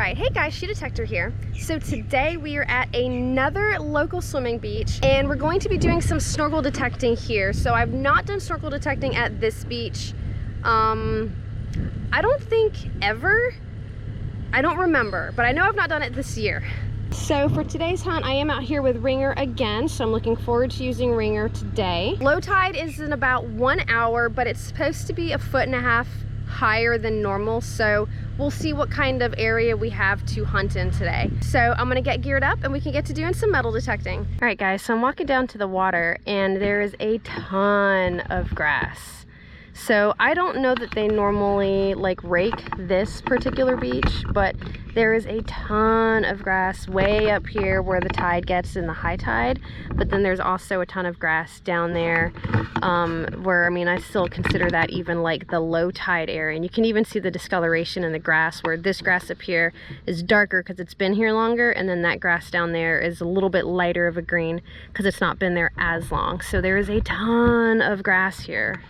Alright, hey guys, Detector here. So today we are at another local swimming beach and we're going to be doing some snorkel detecting here. So I've not done snorkel detecting at this beach, I don't think ever. I don't remember, but I know I've not done it this year. So for today's hunt, I am out here with Ringer again, so I'm looking forward to using Ringer today. Low tide is in about 1 hour, but it's supposed to be 1.5 feet higher than normal, so we'll see what kind of area we have to hunt in today. So I'm gonna get geared up and we can get to doing some metal detecting. All right guys, so I'm walking down to the water and there is a ton of grass. So I don't know that they normally like rake this particular beach, but there is a ton of grass way up here where the tide gets in the high tide, but then there's also a ton of grass down there where, I mean, I still consider that even like the low tide area. And you can even see the discoloration in the grass where this grass up here is darker because it's been here longer, and then that grass down there is a little bit lighter of a green because it's not been there as long. So there is a ton of grass here.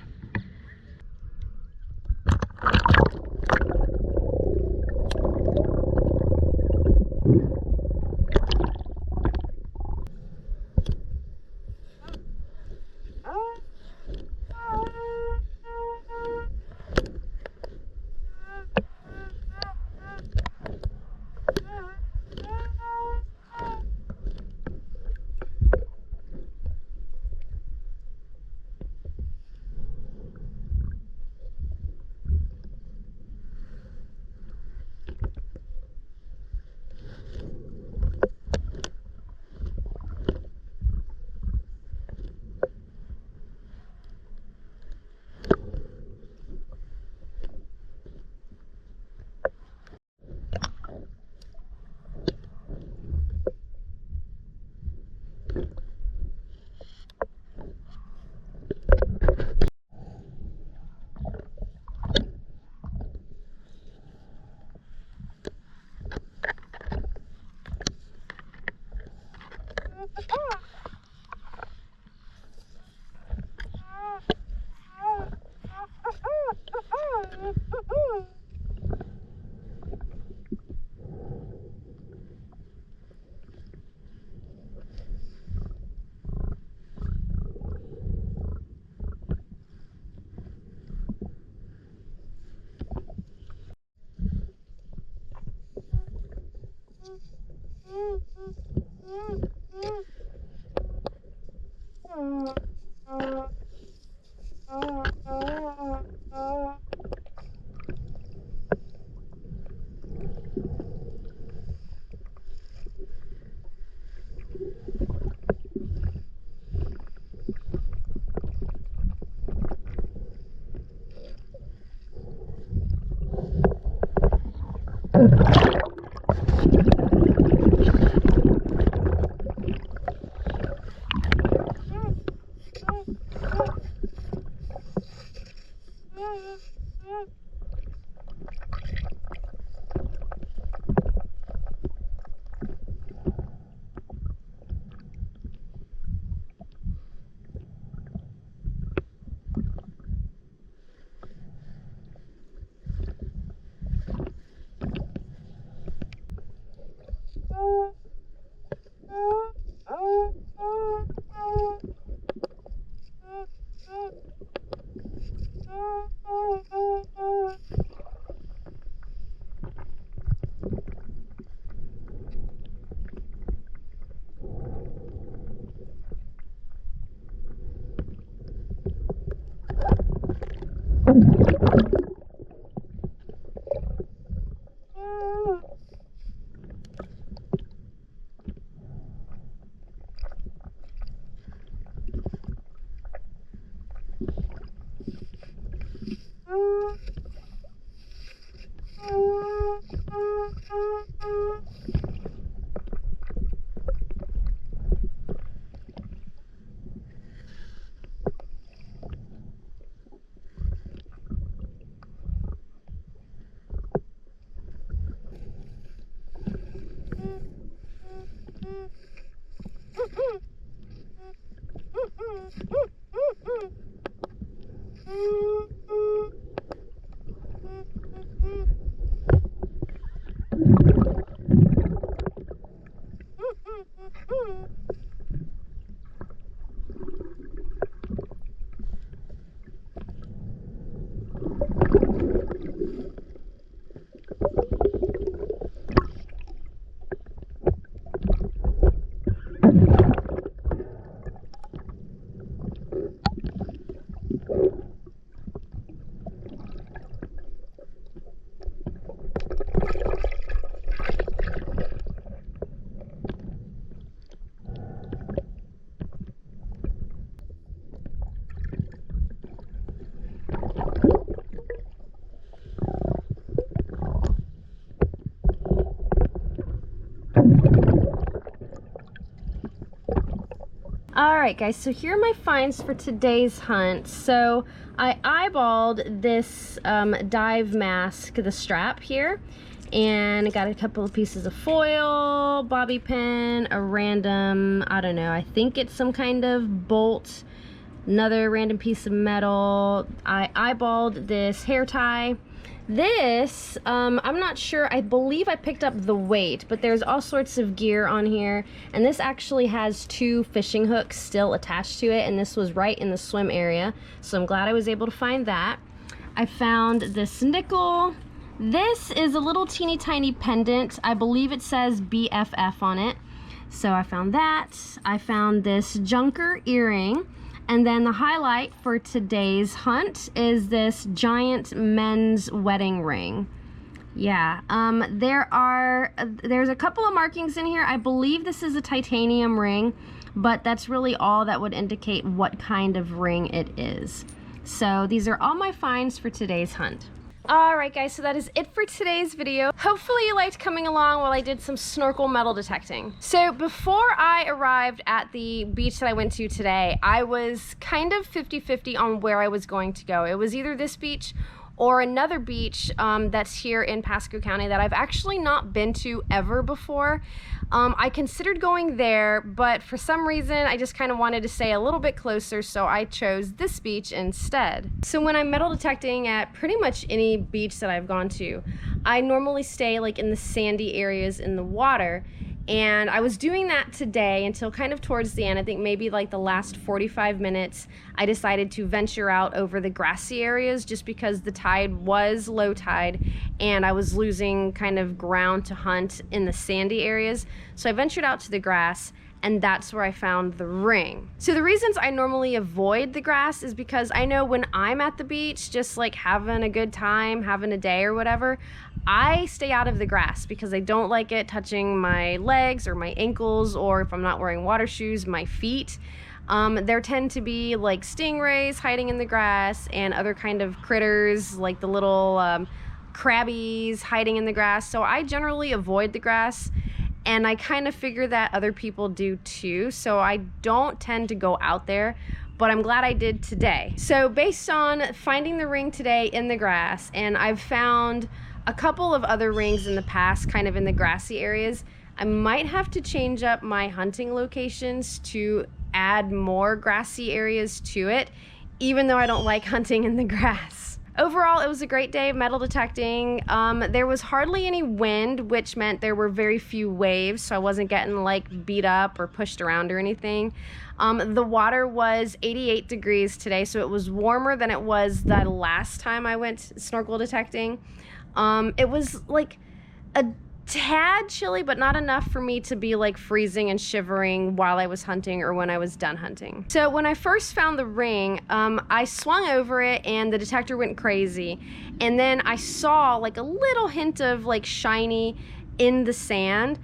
All right, guys, so here are my finds for today's hunt. So I eyeballed this dive mask, the strap here, and got a couple of pieces of foil, bobby pin, a random, I don't know, I think it's some kind of bolt, another random piece of metal. I eyeballed this hair tie. This, I'm not sure, I believe I picked up the weight, but there's all sorts of gear on here, and this actually has 2 fishing hooks still attached to it, and this was right in the swim area, so I'm glad I was able to find that. I found this nickel. This is a little teeny tiny pendant. I believe it says BFF on it, so I found that. I found this junker earring. And then the highlight for today's hunt is this giant men's wedding ring. Yeah, there's a couple of markings in here. I believe this is a titanium ring, but that's really all that would indicate what kind of ring it is. So these are all my finds for today's hunt. Alright guys, so that is it for today's video. Hopefully you liked coming along while I did some snorkel metal detecting. So before I arrived at the beach that I went to today, I was kind of 50-50 on where I was going to go. It was either this beach or another beach that's here in Pasco County that I've actually not been to ever before. I considered going there, but for some reason I just kind of wanted to stay a little bit closer, so I chose this beach instead. So when I'm metal detecting at pretty much any beach that I've gone to, I normally stay like in the sandy areas in the water. And I was doing that today until kind of towards the end. I think maybe like the last 45 minutes, I decided to venture out over the grassy areas just because the tide was low tide and I was losing kind of ground to hunt in the sandy areas. So I ventured out to the grass, and that's where I found the ring. So the reasons I normally avoid the grass is because I know when I'm at the beach, just like having a good time, having a day or whatever, I stay out of the grass because I don't like it touching my legs or my ankles, or if I'm not wearing water shoes, my feet. There tend to be like stingrays hiding in the grass and other kind of critters like the little crabbies hiding in the grass. So I generally avoid the grass. And I kind of figure that other people do too, so I don't tend to go out there, but I'm glad I did today. So based on finding the ring today in the grass, and I've found a couple of other rings in the past kind of in the grassy areas, I might have to change up my hunting locations to add more grassy areas to it, even though I don't like hunting in the grass. Overall, it was a great day of metal detecting. There was hardly any wind, which meant there were very few waves, so I wasn't getting like beat up or pushed around or anything. The water was 88 degrees today, so it was warmer than it was the last time I went snorkel detecting. It was like a tad chilly, but not enough for me to be like freezing and shivering while I was hunting or when I was done hunting. So when I first found the ring, I swung over it and the detector went crazy. And then I saw like a little hint of like shiny in the sand.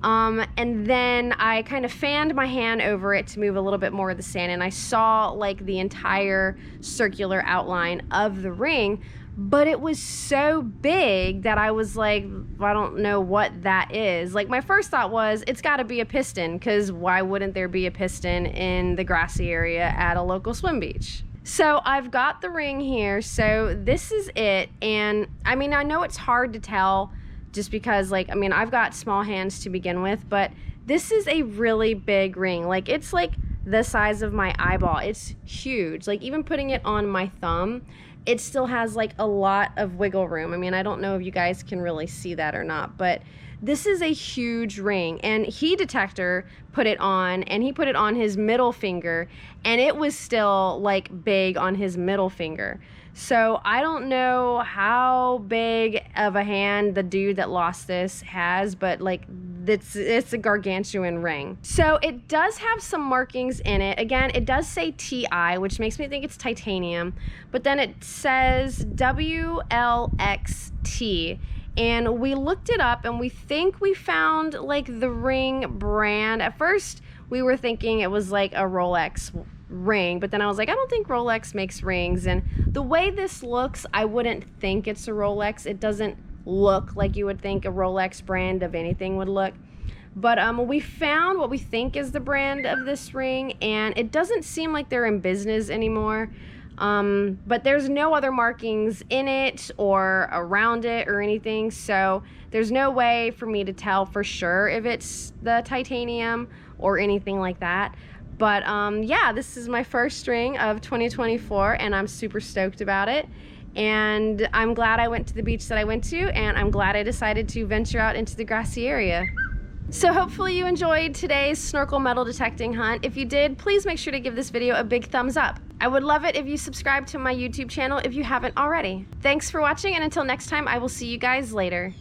And then I kind of fanned my hand over it to move a little bit more of the sand, and I saw like the entire circular outline of the ring. But it was so big that I was like, I don't know what that is. Like my first thought was, it's gotta be a piston, because why wouldn't there be a piston in the grassy area at a local swim beach? So I've got the ring here, so this is it. And I mean, I know it's hard to tell just because like, I mean, I've got small hands to begin with, but this is a really big ring. Like it's like the size of my eyeball. It's huge. Like even putting it on my thumb, it still has like a lot of wiggle room. I mean, I don't know if you guys can really see that or not, but this is a huge ring. And Detector put it on, and he put it on his middle finger, and it was still like big on his middle finger. So I don't know how big of a hand the dude that lost this has, but like it's a gargantuan ring. So it does have some markings in it. Again, it does say TI, which makes me think it's titanium, but then it says WLXT. And we looked it up and we think we found like the ring brand. At first we were thinking it was like a Rolex ring, but then I was like, I don't think Rolex makes rings, and the way this looks, I wouldn't think it's a Rolex. It doesn't look like you would think a Rolex brand of anything would look, But we found what we think is the brand of this ring, and it doesn't seem like they're in business anymore. But there's no other markings in it or around it or anything, so there's no way for me to tell for sure if it's the titanium or anything like that. But yeah, this is my first ring of 2024, and I'm super stoked about it. And I'm glad I went to the beach that I went to, and I'm glad I decided to venture out into the grassy area. So hopefully you enjoyed today's snorkel metal detecting hunt. If you did, please make sure to give this video a big thumbs up. I would love it if you subscribe to my YouTube channel if you haven't already. Thanks for watching, and until next time, I will see you guys later.